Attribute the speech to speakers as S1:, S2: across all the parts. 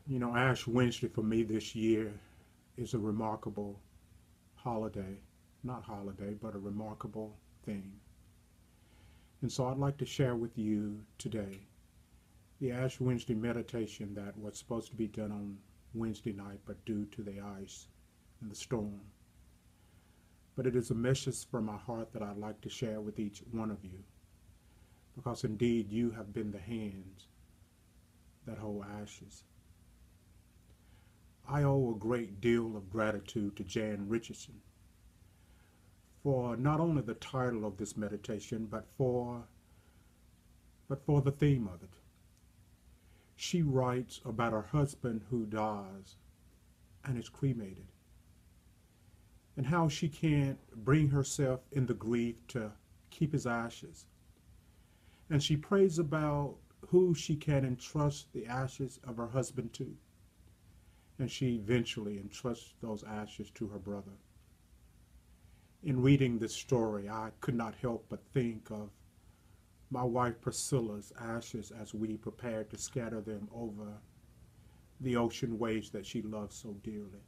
S1: You know, Ash Wednesday for me this year is a remarkable holiday. Not holiday, but a remarkable thing. And so I'd like to share with you today the Ash Wednesday meditation that was supposed to be done on Wednesday night, but due to the ice and the storm. But it is a message from my heart that I'd like to share with each one of you, because indeed you have been the hands that hold ashes. I owe a great deal of gratitude to Jan Richardson for not only the title of this meditation, but for the theme of it. She writes about her husband who dies and is cremated, and how she can't bring herself in the grief to keep his ashes. And she prays about who she can entrust the ashes of her husband to. And she eventually entrusts those ashes to her brother. In reading this story, I could not help but think of my wife Priscilla's ashes as we prepared to scatter them over the ocean waves that she loved so dearly.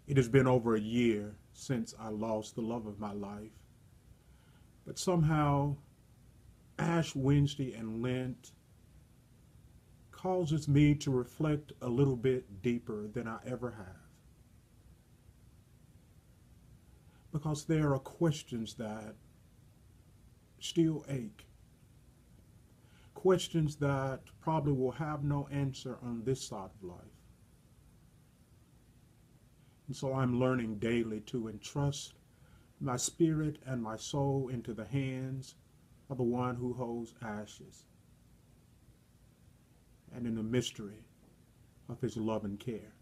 S1: It has been over a year since I lost the love of my life, but somehow Ash Wednesday and Lent causes me to reflect a little bit deeper than I ever have. Because there are questions that still ache. Questions that probably will have no answer on this side of life. And so I'm learning daily to entrust my spirit and my soul into the hands of the one who holds ashes, and in the mystery of his love and care.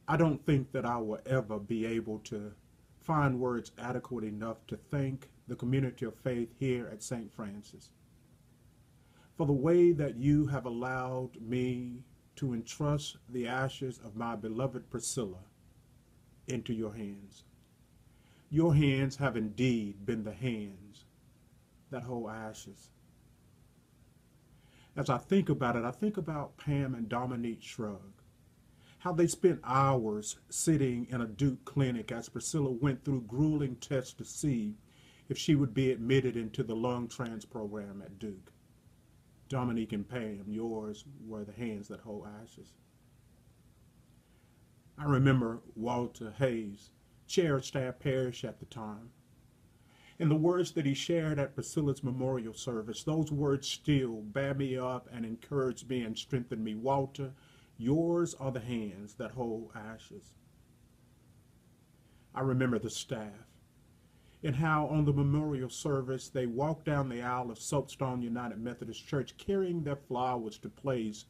S1: I don't think that I will ever be able to find words adequate enough to thank the community of faith here at St. Francis for the way that you have allowed me to entrust the ashes of my beloved Priscilla into your hands. Your hands have indeed been the hands that hold ashes. As I think about it, I think about Pam and Dominique Shrug, how they spent hours sitting in a Duke clinic as Priscilla went through grueling tests to see if she would be admitted into the lung trans program at Duke. Dominique and Pam, yours were the hands that hold ashes. I remember Walter Hayes, chair of staff parish at the time, and the words that he shared at Priscilla's memorial service. Those words still bear me up and encourage me and strengthen me. Walter, yours are the hands that hold ashes. I remember the staff and how on the memorial service they walked down the aisle of Soapstone United Methodist Church carrying their flowers to place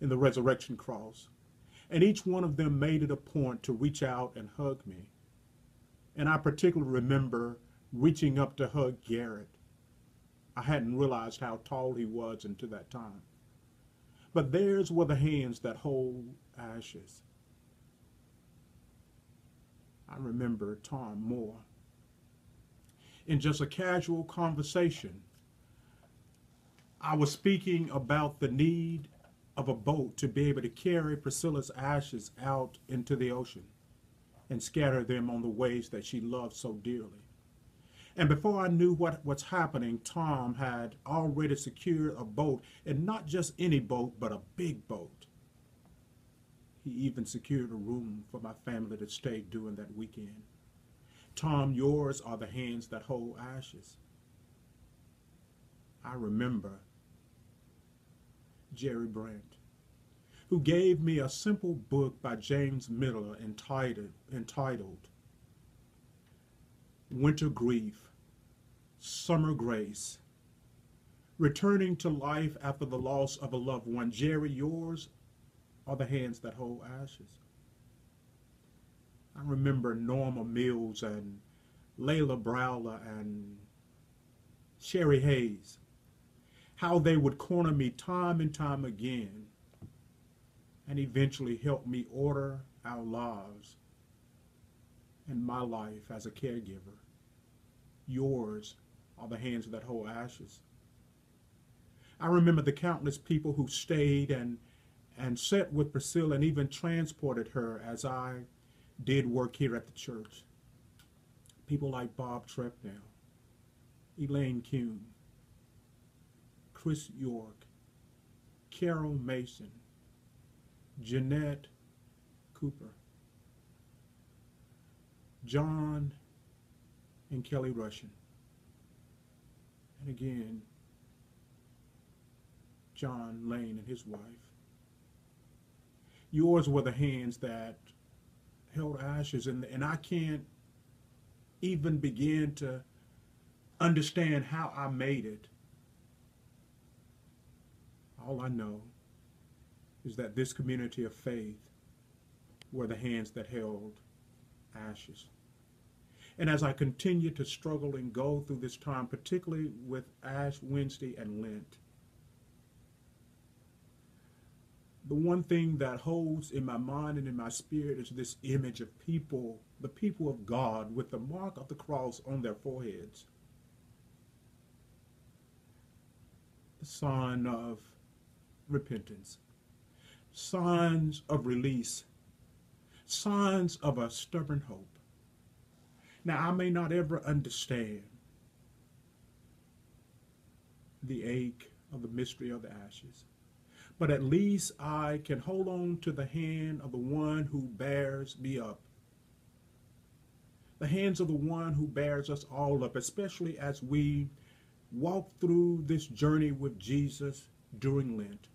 S1: in the resurrection cross. And each one of them made it a point to reach out and hug me. And I particularly remember reaching up to hug Garrett. I hadn't realized how tall he was until that time. But theirs were the hands that hold ashes. I remember Tom Moore. In just a casual conversation, I was speaking about the need of a boat to be able to carry Priscilla's ashes out into the ocean and scatter them on the waves that she loved so dearly. And before I knew what was happening, Tom had already secured a boat, and not just any boat, but a big boat. He even secured a room for my family to stay during that weekend. Tom, yours are the hands that hold ashes. I remember Jerry Brandt, who gave me a simple book by James Miller entitled Winter Grief, Summer Grace, Returning to Life After the Loss of a Loved One. Jerry, yours are the hands that hold ashes. I remember Norma Mills and Layla Browler and Sherry Hayes, how they would corner me time and time again and eventually help me order our lives and my life as a caregiver. Yours are the hands that hold ashes. I remember the countless people who stayed and sat with Priscilla and even transported her as I did work here at the church. People like Bob Trepnell, Elaine Kuhn, Chris York, Carol Mason, Jeanette Cooper, John and Kelly Russian, and again, John Lane and his wife. Yours were the hands that held ashes, and I can't even begin to understand how I made it. All I know is that this community of faith were the hands that held ashes. And as I continue to struggle and go through this time, particularly with Ash Wednesday and Lent, the one thing that holds in my mind and in my spirit is this image of people, the people of God, with the mark of the cross on their foreheads. The sign of repentance, signs of release, signs of a stubborn hope. Now, I may not ever understand the ache of the mystery of the ashes, but at least I can hold on to the hand of the one who bears me up. The hands of the one who bears us all up, especially as we walk through this journey with Jesus during Lent.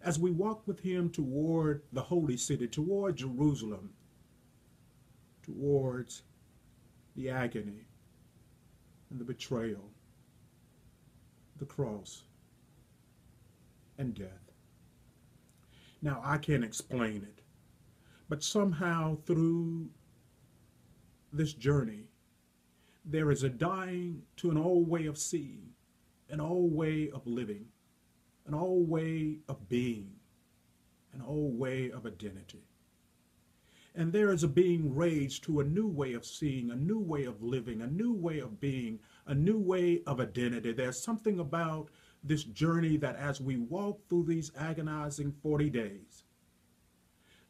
S1: As we walk with him toward the holy city, toward Jerusalem, towards the agony and the betrayal, the cross, and death. Now, I can't explain it, but somehow through this journey, there is a dying to an old way of seeing, an old way of living, an old way of being, an old way of identity. And there is a being raised to a new way of seeing, a new way of living, a new way of being, a new way of identity. There's something about this journey that as we walk through these agonizing 40 days,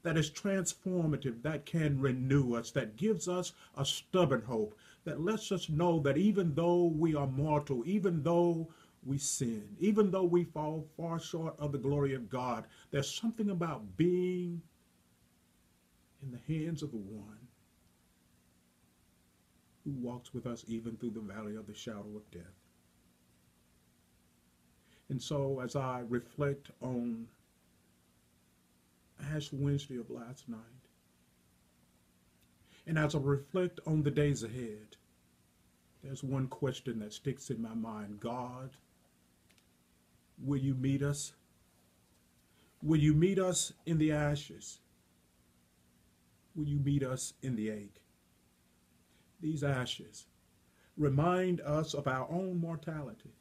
S1: that is transformative, that can renew us, that gives us a stubborn hope, that lets us know that even though we are mortal, even though we sin, even though we fall far short of the glory of God, there's something about being in the hands of the one who walks with us even through the valley of the shadow of death. And so as I reflect on Ash Wednesday of last night, and as I reflect on the days ahead, there's one question that sticks in my mind. God, will you meet us? Will you meet us in the ashes? Will you meet us in the ache? These ashes remind us of our own mortality.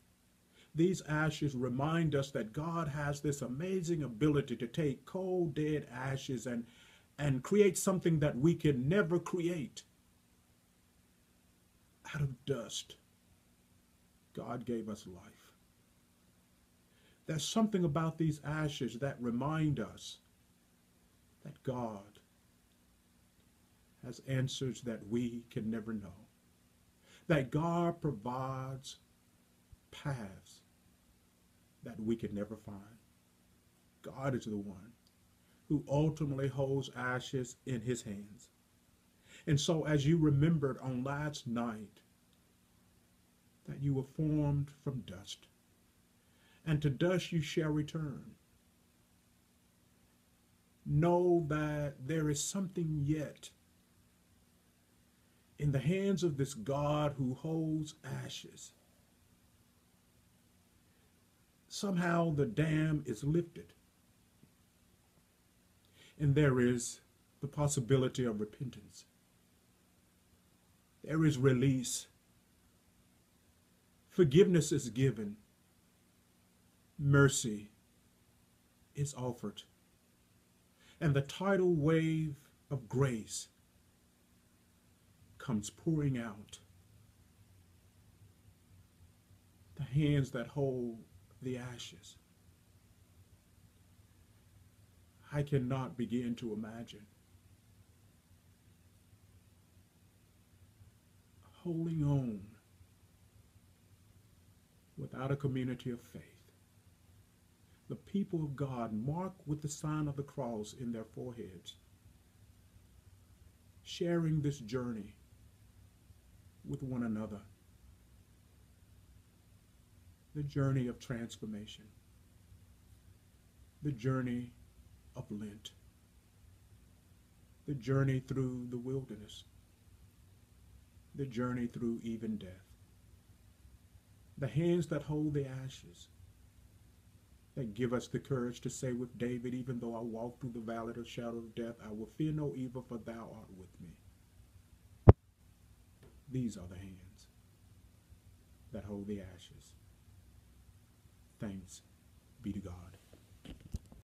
S1: These ashes remind us that God has this amazing ability to take cold, dead ashes and create something that we can never create. Out of dust, God gave us life. There's something about these ashes that remind us that God has answers that we can never know, that God provides paths that we can never find. God is the one who ultimately holds ashes in his hands. And so as you remembered on last night that you were formed from dust, and to dust you shall return, know that there is something yet in the hands of this God who holds ashes. Somehow the dam is lifted, and there is the possibility of repentance. There is release. Forgiveness is given. Mercy is offered. And the tidal wave of grace comes pouring out. The hands that hold the ashes. I cannot begin to imagine holding on without a community of faith. The people of God marked with the sign of the cross in their foreheads, sharing this journey with one another. The journey of transformation, the journey of Lent, the journey through the wilderness, the journey through even death. The hands that hold the ashes, that give us the courage to say with David, even though I walk through the valley of the shadow of death, I will fear no evil, for thou art with me. These are the hands that hold the ashes. Thanks be to God.